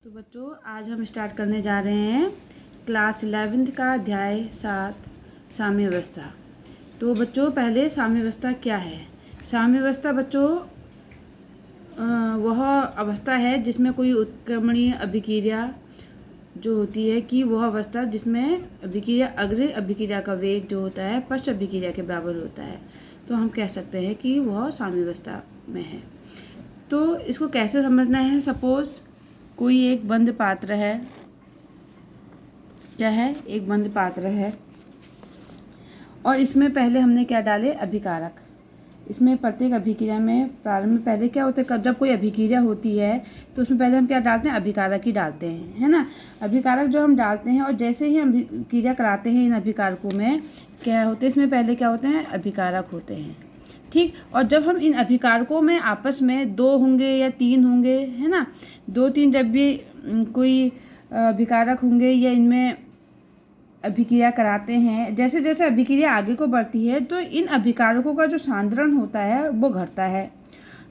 तो बच्चों आज हम स्टार्ट करने जा रहे हैं क्लास 11th का अध्याय 7 साम्य अवस्था। तो बच्चों पहले साम्य अवस्था क्या है। साम्य अवस्था बच्चों वह अवस्था है जिसमें कोई उत्क्रमणीय अभिक्रिया जो होती है कि वह अवस्था जिसमें अभिक्रिया अग्र अभिक्रिया का वेग जो होता है पश्च अभिक्रिया के बराबर होता है, तो हम कह सकते हैं कि वह साम्य अवस्था में है। तो इसको कैसे समझना है। सपोज कोई एक बंद पात्र है, क्या है, एक बंद पात्र है और इसमें पहले हमने क्या डाले, अभिकारक। इसमें प्रत्येक अभिक्रिया में प्रारंभ में पहले क्या होता है, जब कोई अभिक्रिया होती है तो उसमें पहले हम क्या डालते हैं, अभिकारक ही डालते हैं, है ना। अभिकारक जो हम डालते हैं और जैसे ही हम अभिक्रिया कराते हैं इन अभिकारकों में क्या होते हैं, इसमें पहले क्या होते हैं, अभिकारक होते हैं, ठीक। और जब हम इन अभिकारकों में आपस में 2 होंगे या 3 होंगे, है ना, 2-3 जब भी कोई अभिकारक होंगे या इनमें अभिक्रिया कराते हैं, जैसे जैसे अभिक्रिया आगे को बढ़ती है तो इन अभिकारकों का जो सांद्रण होता है वो घटता है।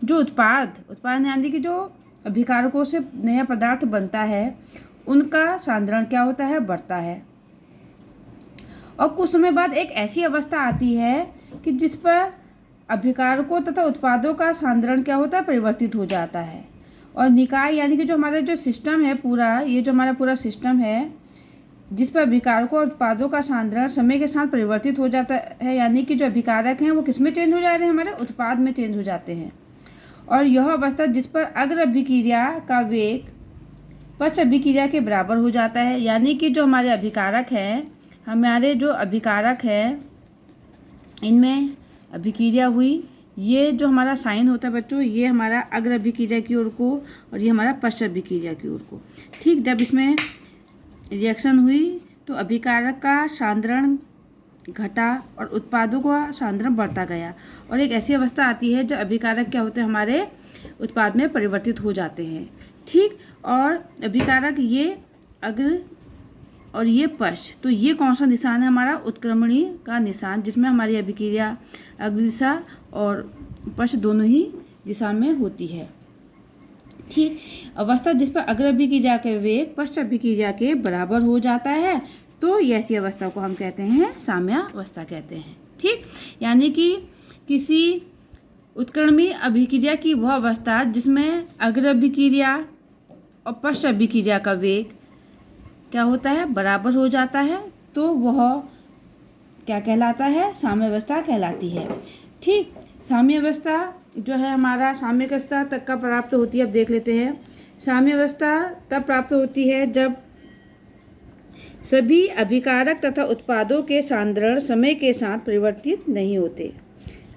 जो उत्पाद यानी कि जो अभिकारकों से नया पदार्थ बनता है उनका सांद्रण क्या होता है, बढ़ता है। और कुछ समय बाद एक ऐसी अवस्था आती है कि जिस पर अभिकारकों तथा उत्पादों का सांद्रण क्या होता है, परिवर्तित हो जाता है। और निकाय यानी कि जो हमारा जो सिस्टम है पूरा, ये जो हमारा पूरा सिस्टम है जिस पर अभिकारकों और उत्पादों का सांद्रण समय के साथ परिवर्तित हो जाता है, यानी कि जो अभिकारक हैं वो किस में चेंज हो जा रहे हैं, हमारे उत्पाद में चेंज हो जाते हैं। और यह अवस्था जिस पर अग्र अभिक्रिया का वेग पश्च अभिक्रिया के बराबर हो जाता है, यानी कि जो हमारे अभिकारक हैं, हमारे जो अभिकारक हैं इनमें अभिक्रिया हुई, ये जो हमारा साइन होता है बच्चों, ये हमारा अग्र अभिक्रिया की ओर को और ये हमारा पश्च अभिक्रिया की ओर को, ठीक। जब इसमें रिएक्शन हुई तो अभिकारक का सांद्रण घटा और उत्पादों का सांद्रण बढ़ता गया। और एक ऐसी अवस्था आती है जब अभिकारक क्या होते हैं, हमारे उत्पाद में परिवर्तित हो जाते हैं, ठीक। और अभिकारक ये अग्र और ये पश्च, तो ये कौन सा निशान है, हमारा उत्क्रमणीय का निशान, जिसमें हमारी अभिक्रिया अग्र दिशा और पश्च दोनों ही दिशा में होती है, ठीक। अवस्था जिस पर अग्र अभिक्रिया के वेग पश्च अभिक्रिया के बराबर हो जाता है, तो ऐसी अवस्था को हम कहते हैं साम्य अवस्था कहते हैं, ठीक। यानी कि किसी उत्क्रमणीय अभिक्रिया की वह अवस्था जिसमें अग्र अभिक्रिया और पश्च अभिक्रिया का वेग क्या होता है, बराबर हो जाता है, तो वह क्या कहलाता है, साम्य अवस्था कहलाती है, ठीक। साम्य अवस्था जो है हमारा साम्य अवस्था तक का प्राप्त होती है। अब देख लेते हैं, साम्य अवस्था तब प्राप्त होती है जब सभी अभिकारक तथा उत्पादों के सांद्रण समय के साथ परिवर्तित नहीं होते।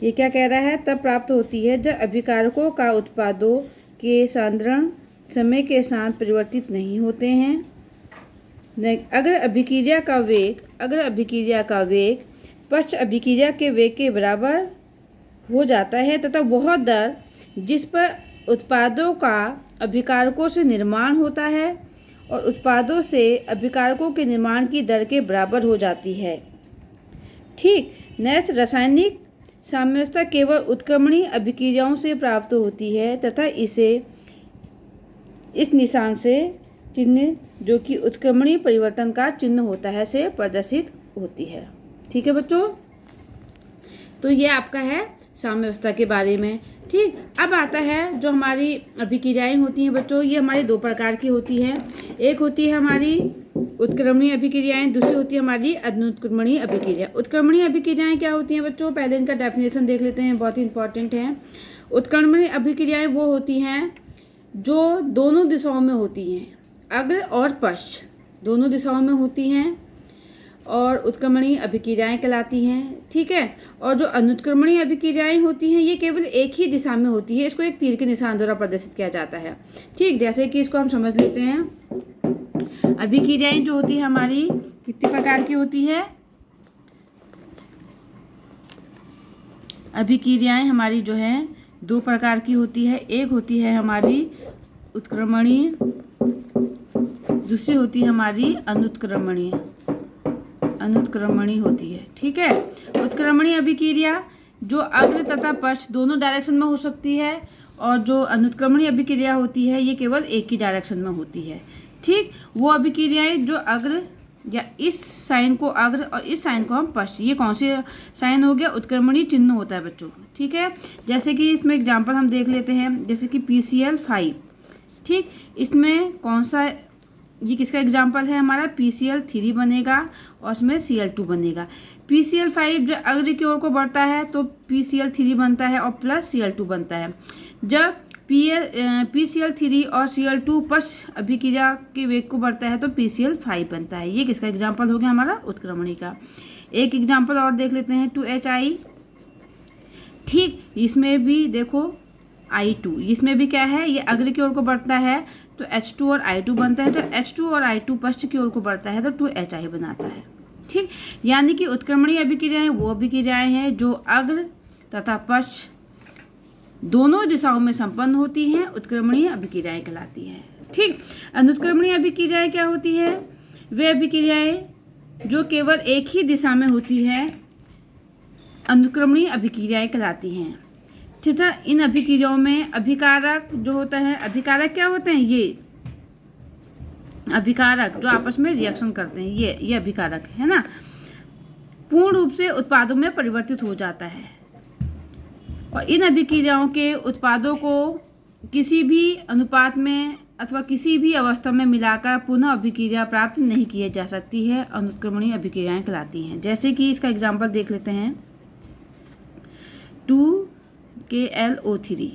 ये क्या कह रहा है, तब प्राप्त होती है जब अभिकारकों का उत्पादों के सांद्रण समय के साथ परिवर्तित नहीं होते हैं। अग्र अभिक्रिया का वेग पश्च अभिक्रिया के वेग के बराबर हो जाता है तथा वह दर जिस पर उत्पादों का अभिकारकों से निर्माण होता है और उत्पादों से अभिकारकों के निर्माण की दर के बराबर हो जाती है, ठीक। नेक्स्ट, रासायनिक साम्यावस्था केवल उत्क्रमणीय अभिक्रियाओं से प्राप्त होती है तथा इसे इस निशान से चिन्ह जो कि उत्क्रमणीय परिवर्तन का चिन्ह होता है से प्रदर्शित होती है, ठीक है बच्चों। तो ये आपका है साम्य अवस्था के बारे में, ठीक। अब आता है जो हमारी अभिक्रियाएं होती हैं बच्चों, ये हमारी 2 प्रकार की होती हैं। एक होती है हमारी उत्क्रमणीय अभिक्रियाएं, दूसरी होती है हमारी अनुत्क्रमणीय अभिक्रिया। उत्क्रमणीय अभिक्रियाएं क्या होती हैं बच्चों, पहले इनका डेफिनेशन देख लेते हैं, बहुत ही इंपॉर्टेंट है। उत्क्रमणीय अभिक्रियाएं वो होती हैं जो दोनों दिशाओं में होती हैं, अग्र और पश्च दोनों दिशाओं में होती हैं और उत्क्रमणीय अभिक्रियाएं कहलाती हैं, ठीक है। और जो अनुत्क्रमणीय अभिक्रियाएं होती हैं ये केवल एक ही दिशा में होती है, इसको एक तीर के निशान द्वारा प्रदर्शित किया जाता है, ठीक। जैसे कि इसको हम समझ लेते हैं, अभिक्रियाएं जो होती है हमारी कितने प्रकार की होती है, अभिक्रियाएं हमारी जो है 2 प्रकार की होती है। एक होती है हमारी उत्क्रमणीय, दूसरी होती है हमारी अनुत्क्रमणीय होती है, ठीक है। उत्क्रमणीय अभिक्रिया जो अग्र तथा पश्च दोनों डायरेक्शन में हो सकती है और जो अनुत्क्रमणीय अभिक्रिया होती है ये केवल एक ही डायरेक्शन में होती है। ठीक, वो अभिक्रियाएं जो अग्र या इस साइन को अग्र और इस साइन को हम पश्च, ये कौन से साइन हो गया, उत्क्रमणीय चिन्ह होता है बच्चों। ठीक है, जैसे कि इसमें एग्जांपल हम देख लेते हैं, जैसे कि PCl5। ठीक, इसमें कौन सा, ये किसका एग्जाम्पल है, हमारा PCl3 बनेगा और इसमें Cl2 बनेगा। PCl5 जब अग्र की ओर को बढ़ता है तो PCl3 बनता है और प्लस Cl2 बनता है। जब PCl3 और Cl2 पश्च अभिक्रिया के वेग को बढ़ता है तो PCl5 बनता है। ये किसका एग्जाम्पल हो गया, हमारा उत्क्रमणी का। एक एग्जाम्पल और देख लेते हैं, 2HI। ठीक, इसमें भी देखो I2, इसमें भी क्या है, ये अग्र की ओर को बढ़ता है तो H2 और I2 बनता है। तो H2 और I2 पश्च की ओर को बढ़ता है तो 2HI बनाता है। ठीक, यानी कि उत्क्रमणीय अभिक्रियाएं वो अभिक्रियाएं हैं जो अग्र तथा पश्च दोनों दिशाओं में संपन्न होती हैं, उत्क्रमणीय अभिक्रियाएं कहलाती हैं। ठीक, अनुत्क्रमणीय अभिक्रियाएं क्या होती है, वे अभिक्रियाएं जो केवल एक ही दिशा में होती हैं, अनुत्क्रमणीय अभिक्रियाएं कहलाती हैं। तथा इन अभिक्रियाओं में अभिकारक जो होता है, अभिकारक क्या होते हैं, ये अभिकारक जो आपस में रिएक्शन करते हैं, ये अभिकारक है ना, पूर्ण रूप से उत्पादों में परिवर्तित हो जाता है। और इन अभिक्रियाओं के उत्पादों को किसी भी अनुपात में अथवा किसी भी अवस्था में मिलाकर पुनः अभिक्रिया प्राप्त नहीं की जा सकती है, अनुत्क्रमणीय अभिक्रियाएं कहलाती हैं। जैसे कि इसका एग्जाम्पल देख लेते हैं, 2KLO3,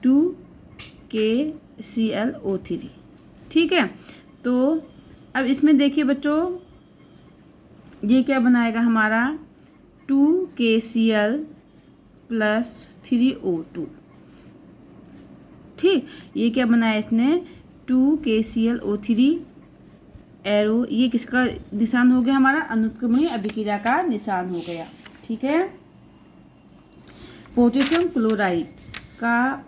2KClO3। ठीक है, तो अब इसमें देखिए बच्चों, ये क्या बनाएगा हमारा 2KCl + 3O2। ठीक, ये क्या बनाया इसने 2KClO3 एरो, ये किसका निशान हो गया, हमारा अनुत्क्रमणीय अभिक्रिया का निशान हो गया। ठीक है, पोटेशियम क्लोराइड का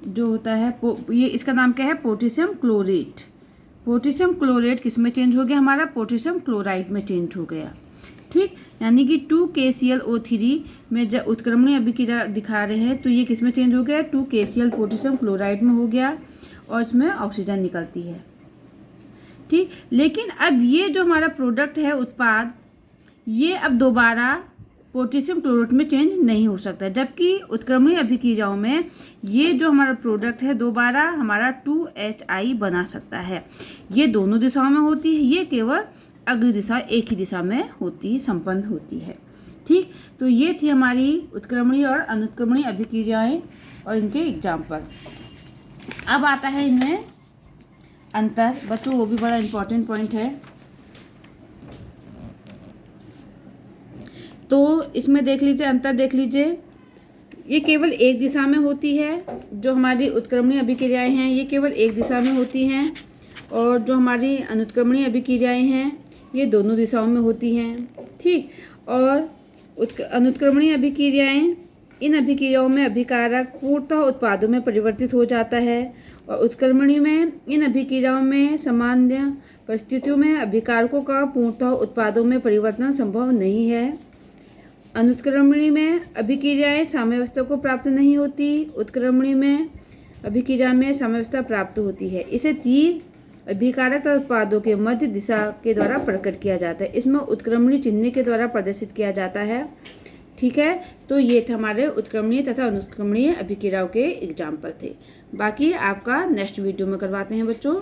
जो होता है, ये इसका नाम क्या है, पोटेशियम क्लोरेट। पोटेशियम क्लोरेट किस में चेंज हो गया, हमारा पोटेशियम क्लोराइड में चेंज हो गया। ठीक, यानी कि 2KClO3 में जब उत्क्रमणीय अभिक्रिया दिखा रहे हैं तो ये किस में चेंज हो गया, 2KCl पोटेशियम क्लोराइड में हो गया और इसमें ऑक्सीजन निकलती है। ठीक, लेकिन अब ये जो हमारा प्रोडक्ट है, उत्पाद, ये अब दोबारा पोटेशियम क्लोराइड में चेंज नहीं हो सकता, जबकि उत्क्रमणीय अभिक्रियाओं में ये जो हमारा प्रोडक्ट है दोबारा हमारा 2HI बना सकता है। ये दोनों दिशाओं में होती है, ये केवल अग्र दिशा एक ही दिशा में होती, संपन्न होती है। ठीक, तो ये थी हमारी उत्क्रमणीय और अनुत्क्रमणीय अभिक्रियाएं और इनके एग्जाम्पल। अब आता है इनमें अंतर बच्चों, वो भी बड़ा इंपॉर्टेंट पॉइंट है। तो इसमें देख लीजिए, अंतर देख लीजिए, ये केवल एक दिशा में होती है, जो हमारी उत्क्रमणीय अभिक्रियाएं हैं ये केवल एक दिशा में होती हैं, और जो हमारी अनुत्क्रमणीय अभिक्रियाएं हैं ये दोनों दिशाओं में होती हैं। ठीक, और अनुत्क्रमणीय अभिक्रियाएं, इन अभिक्रियाओं में अभिकारक पूर्णतः उत्पादों में परिवर्तित हो जाता है, और उत्क्रमणीय में इन अभिक्रियाओं में सामान्य परिस्थितियों में अभिकारकों का पूर्णतः उत्पादों में परिवर्तन संभव नहीं है। अनुत्क्रमणीय में अभिक्रियाएं साम्यावस्था को प्राप्त नहीं होती, उत्क्रमणीय में अभिक्रिया में साम्यावस्था प्राप्त होती है। इसे तीर अभिकारक उत्पादों के मध्य दिशा के द्वारा प्रकट किया जाता है, इसमें उत्क्रमणीय चिन्ह के द्वारा प्रदर्शित किया जाता है। ठीक है, तो ये थे हमारे उत्क्रमणीय तथा अनुत्क्रमणीय अभिक्रियाओं के एग्जाम्पल थे। बाकी आपका नेक्स्ट वीडियो में करवाते हैं बच्चों।